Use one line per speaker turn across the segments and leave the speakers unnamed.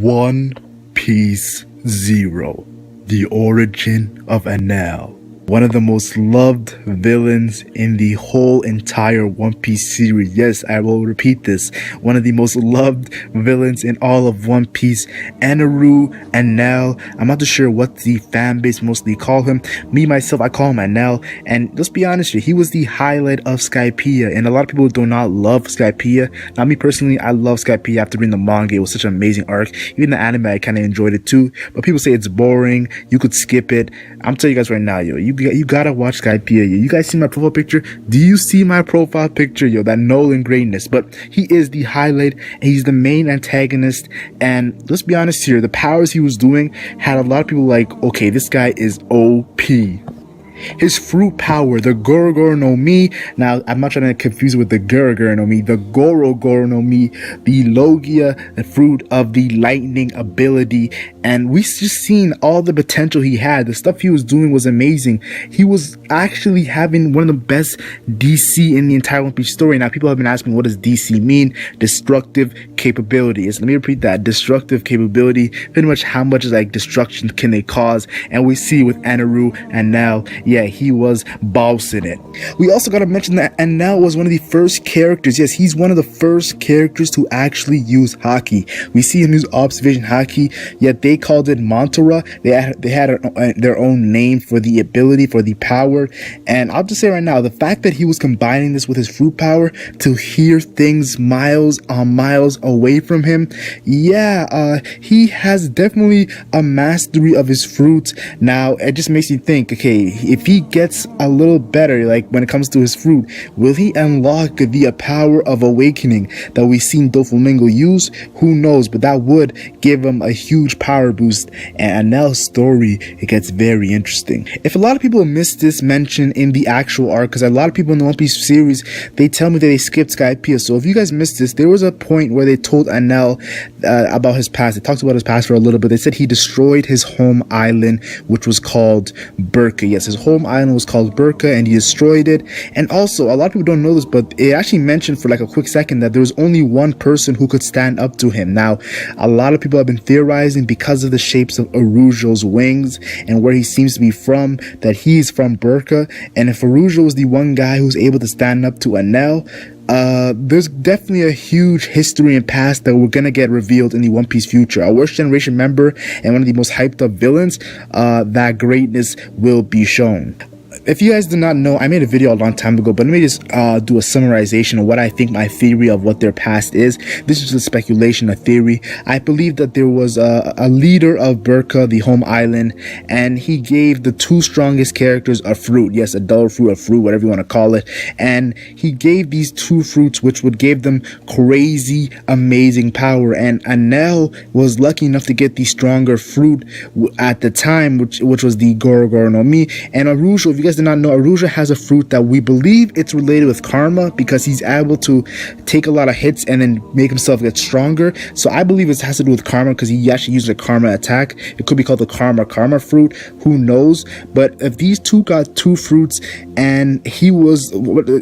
One Piece Zero, the origin of Enel. One of the most loved villains in the whole entire One Piece series. Yes, I will repeat this. One of the most loved villains in all of One Piece. Enel. I'm not too sure what the fan base mostly call him. Me, myself, I call him Enel. And let's be honest here, he was the highlight of Skypiea. And a lot of people do not love Skypiea. Now, me personally, I love Skypiea after reading the manga. It was such an amazing arc. Even the anime, I kind of enjoyed it too. But people say it's boring. You could skip it. I'm telling you guys right now, yo, you gotta watch Skypiea. You guys see my profile picture? Do you see my profile picture, yo? That Nolan greatness. But he is the highlight, and he's the main antagonist. And let's be honest here, the powers he was doing had a lot of people like, okay, this guy is OP. His fruit power, the Goro no Mi. Now, I'm not trying to confuse it with the Goro no Mi. The Goro no Mi, the Logia, the fruit of the lightning ability. And we just seen all the potential he had. The stuff he was doing was amazing. He was actually having one of the best DC in the entire One Piece story. Now, people have been asking, what does DC mean? Destructive capabilities. Let me repeat that. Destructive capability. Pretty much how much like destruction can they cause? And we see with Enel and now, yeah, he was bossing it. We also got to mention that Enel was one of the first characters. Yes, he's one of the first characters to actually use haki. We see him use observation haki, yet they called it Mantra. They had their own name for the ability, for the power. And I'll just say right now, the fact that he was combining this with his fruit power to hear things miles on miles away from him, yeah, he has definitely a mastery of his fruits. Now, it just makes you think, okay, if he gets a little better, like when it comes to his fruit, will he unlock the power of awakening that we've seen Doflamingo use? Who knows, but that would give him a huge power boost. And Enel's story, it gets very interesting. If a lot of people missed this mention in the actual arc, because a lot of people in the One Piece series, they tell me that they skipped Skypiea. So if you guys missed this, there was a point where they told Enel about his past. They talked about his past for a little bit. They said he destroyed his home island, which was called Burka. Yes, his home island was called Burka, and he destroyed it. And also, a lot of people don't know this, but it actually mentioned for like a quick second that there was only one person who could stand up to him. Now, a lot of people have been theorizing because of the shapes of Arujo's wings and where he seems to be from, that he's from Burka. And if Arujo was the one guy who's able to stand up to Enel, there's definitely a huge history and past that we're gonna get revealed in the One Piece future. Our worst generation member and one of the most hyped up villains, that greatness will be shown. If you guys do not know, I made a video a long time ago, but let me just do a summarization of what I think my theory of what their past is. This is a speculation, a theory. I believe that there was a leader of Burka, the home island, and he gave the two strongest characters a fruit. Yes, a dull fruit, a fruit, whatever you want to call it. And he gave these two fruits, which would give them crazy, amazing power. And Enel was lucky enough to get the stronger fruit at the time, which was the Goro no Mi. And Arujo, if you guys did not know, Arujo has a fruit that we believe it's related with karma, because he's able to take a lot of hits and then make himself get stronger. So I believe it has to do with karma, because he actually used a karma attack. It could be called the karma fruit, who knows. But if these two got two fruits, and he was,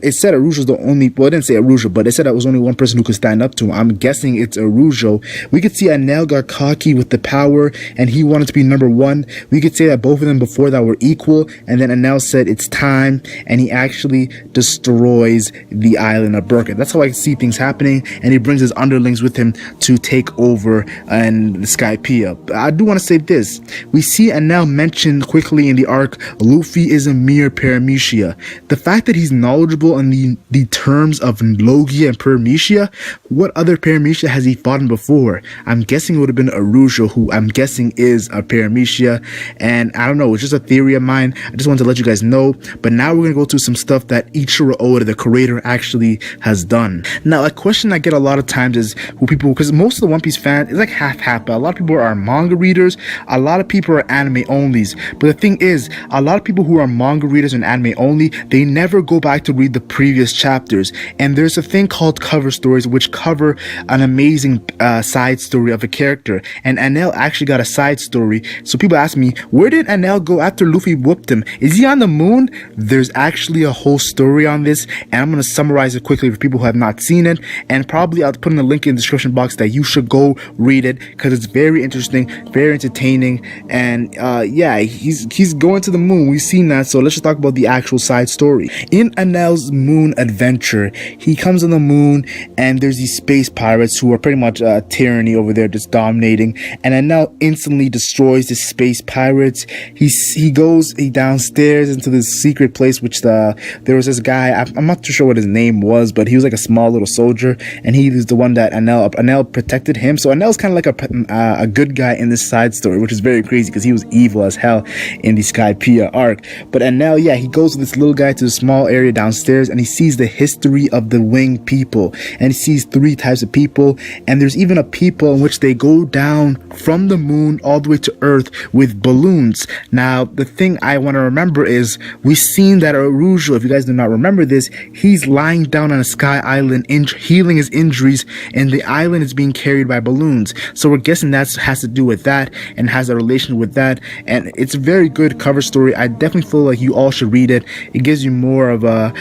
it said Arujo's the only, well, it didn't say Arujo, but it said that was only one person who could stand up to him. I'm guessing it's Arujo. We could see Enel got cocky with the power and he wanted to be number one. We could say that both of them before that were equal, and then Enel said it's time, and he actually destroys the island of Burka. That's how I see things happening, and he brings his underlings with him to take over and Skypiea. But I do want to say this. We see Enel mentioned quickly in the arc, Luffy is a mere paramecia. The fact that he's knowledgeable on the terms of Logia and paramecia, what other paramecia has he fought in before? I'm guessing it would have been Arujo, who I'm guessing is a paramecia, and I don't know, it's just a theory of mine. I just wanted to let you guys know. But now we're gonna go to some stuff that Ichiro Oda, the creator, actually has done. Now, a question I get a lot of times is, who people, because most of the One Piece fans, it's like half-half, but a lot of people are manga readers, a lot of people are anime onlys. But the thing is, a lot of people who are manga readers and anime only, they never go back to read the previous chapters. And there's a thing called cover stories, which cover an amazing side story of a character. And Enel actually got a side story. So people ask me, where did Enel go after Luffy whooped him? Is he on the moon? moon, there's actually a whole story on this, and I'm going to summarize it quickly for people who have not seen it, and probably I'll put in a link in the description box that you should go read it, because it's very interesting, very entertaining, and yeah, he's going to the moon. We've seen that, so let's just talk about the actual side story. In Enel's moon adventure, he comes on the moon, and there's these space pirates who are pretty much tyranny over there, just dominating, and Enel instantly destroys the space pirates. He goes downstairs into this secret place, which there was this guy, I'm not too sure what his name was, but he was like a small little soldier, and he was the one that Enel protected him. So Enel's kind of like a good guy in this side story, which is very crazy because he was evil as hell in the Skypiea arc. But Enel, yeah, he goes with this little guy to a small area downstairs, and he sees the history of the winged people, and he sees 3 types of people, and there's even a people in which they go down from the moon all the way to Earth with balloons. Now, the thing I want to remember is we've seen that Arujo, if you guys do not remember this, he's lying down on a sky island, healing his injuries, and the island is being carried by balloons. So we're guessing that has to do with that and has a relation with that, and it's a very good cover story. I definitely feel like you all should read it. It gives you more of a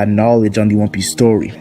knowledge on the One Piece story.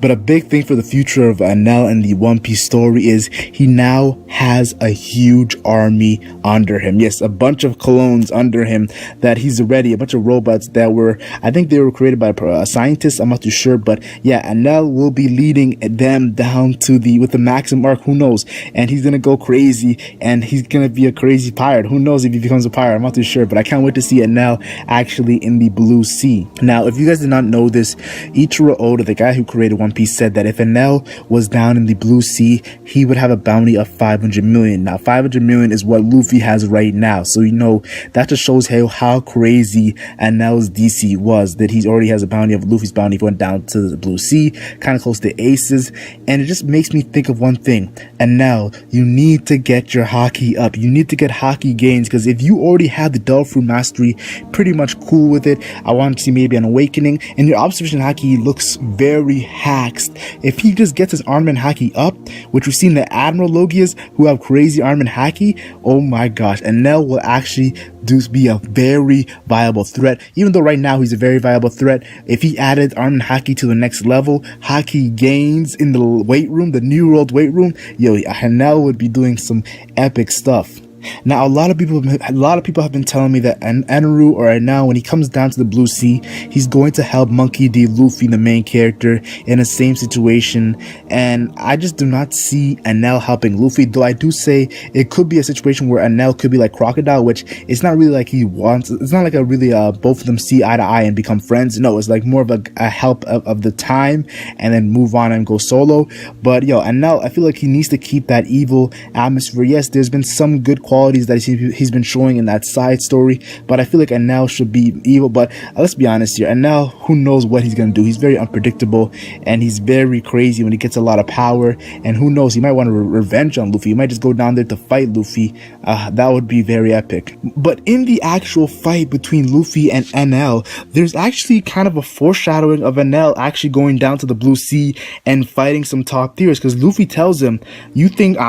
But a big thing for the future of Enel and the One Piece story is he now has a huge army under him. Yes, a bunch of clones under him that he's already, a bunch of robots that were, I think they were created by scientists, I'm not too sure, but yeah, Enel will be leading them down to with the Maxim arc, who knows, and he's gonna go crazy, and he's gonna be a crazy pirate. Who knows if he becomes a pirate, I'm not too sure, but I can't wait to see Enel actually in the Blue Sea. Now, if you guys did not know this, Ichiro Oda, the guy who created One Piece, said that if Enel was down in the Blue Sea, he would have a bounty of 500 million. Now, 500 million is what Luffy has right now. So, you know, that just shows how crazy Enel's DC was, that he already has a bounty of Luffy's bounty went down to the Blue Sea, kind of close to Aces. And it just makes me think of one thing. Enel, you need to get your haki up. You need to get haki gains, because if you already have the Devil Fruit Mastery, pretty much cool with it. I want to see maybe an awakening, and your observation haki looks very hacked. If he just gets his armament haki up, which we've seen the Admiral Logias who have crazy armament haki, oh my gosh, Enel will actually be a very viable threat. Even though right now he's a very viable threat, if he added armament haki to the next level, haki gains in the weight room, the New World weight room, yo, Enel would be doing some epic stuff. Now, a lot of people have been telling me that Enel, or Enel, when he comes down to the Blue Sea, he's going to help Monkey D. Luffy, the main character, in the same situation, and I just do not see Enel helping Luffy, though I do say it could be a situation where Enel could be like Crocodile, which it's not really like he wants, it's not like a really both of them see eye to eye and become friends. No, it's like more of a help of the time and then move on and go solo. But yo, Enel, I feel like he needs to keep that evil atmosphere. Yes, there's been some good qualities that he's been showing in that side story, but I feel like Enel should be evil. But let's be honest here, Enel, who knows what he's gonna do? He's very unpredictable, and he's very crazy when he gets a lot of power, and who knows, he might want to revenge on Luffy. He might just go down there to fight Luffy. That would be very epic. But in the actual fight between Luffy and Enel, there's actually kind of a foreshadowing of Enel actually going down to the Blue Sea and fighting some top tiers, because Luffy tells him, you think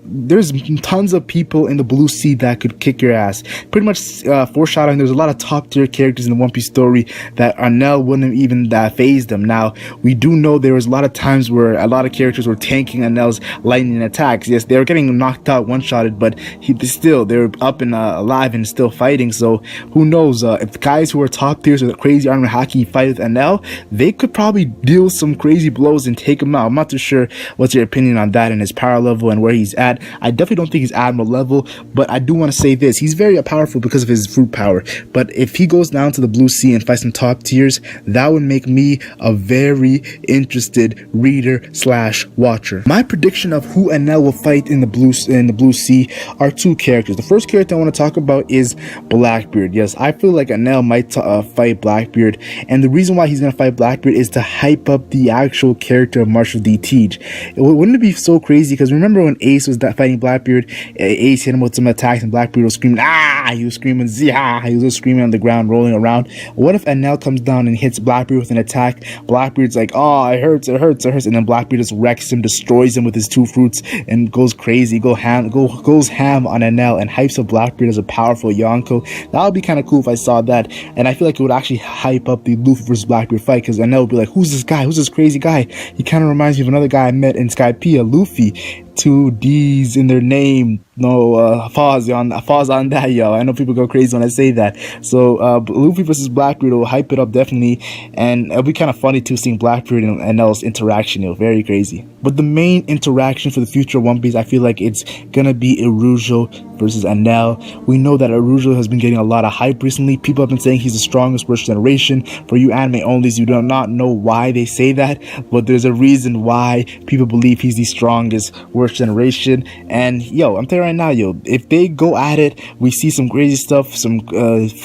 there's tons of people in the Blue Sea that could kick your ass. Pretty much foreshadowing there's a lot of top tier characters in the One Piece story that Enel wouldn't even phase them. Now, we do know there was a lot of times where a lot of characters were tanking Enel's lightning attacks. Yes, they were getting knocked out, one-shotted, but they're up and alive and still fighting. So who knows, if the guys who are top tiers with crazy armor haki fight with Enel, they could probably deal some crazy blows and take him out. I'm not too sure what's your opinion on that and his power level and where he's at. I definitely don't think he's Admiral level, but I do want to say this, he's very powerful because of his fruit power. But if he goes down to the Blue Sea and fights some top tiers, that would make me a very interested reader / watcher. My prediction of who Enel will fight in the Blue Sea are 2 characters. The first character I want to talk about is Blackbeard. Yes, I feel like Enel might fight Blackbeard, and the reason why he's going to fight Blackbeard is to hype up the actual character of Marshall D. Teach. Wouldn't it be so crazy? Because remember when Ace was fighting Blackbeard, Ace hit him with some attacks, and Blackbeard was screaming, ah! He was screaming, zah! He was just screaming on the ground, rolling around. What if Enel comes down and hits Blackbeard with an attack? Blackbeard's like, oh, it hurts, and then Blackbeard just wrecks him, destroys him with his 2 fruits, and goes crazy, goes ham on Enel, and hypes up Blackbeard as a powerful Yonko. That would be kind of cool if I saw that, and I feel like it would actually hype up the Luffy versus Blackbeard fight, because Enel would be like, who's this guy? Who's this crazy guy? He kind of reminds me of another guy I met in Skypiea, Luffy. 2 D's in their name. No, pause on that, yo. I know people go crazy when I say that. So, Luffy versus Blackbeard will hype it up definitely, and it'll be kind of funny too, seeing Blackbeard and Enel's interaction. It'll very crazy. But the main interaction for the future of One Piece, I feel like it's gonna be Erujo versus Enel. We know that Erujo has been getting a lot of hype recently. People have been saying he's the strongest worst generation. For you anime onlys, you do not know why they say that, but there's a reason why people believe he's the strongest worst generation. And yo, I'm telling you right now, yo, if they go at it, we see some crazy stuff, some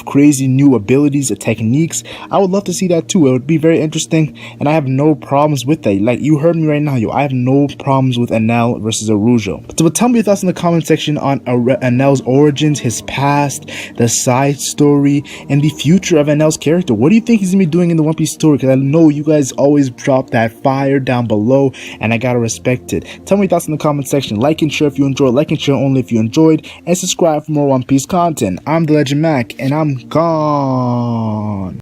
crazy new abilities and techniques. I would love to see that too. It would be very interesting, and I have no problems with that. Like, you heard me right now, yo, I have no problems with Enel versus Erujo. So tell me your thoughts in the comment section on Enel's origins, his past, the side story, and the future of Enel's character. What do you think he's gonna be doing in the One Piece story? Because I know you guys always drop that fire down below, and I gotta respect it. Tell me your thoughts in the comment section. Like and share if you enjoyed, like and share only if you enjoyed, and subscribe for more One Piece content. I'm the Legend Mac, and I'm gone.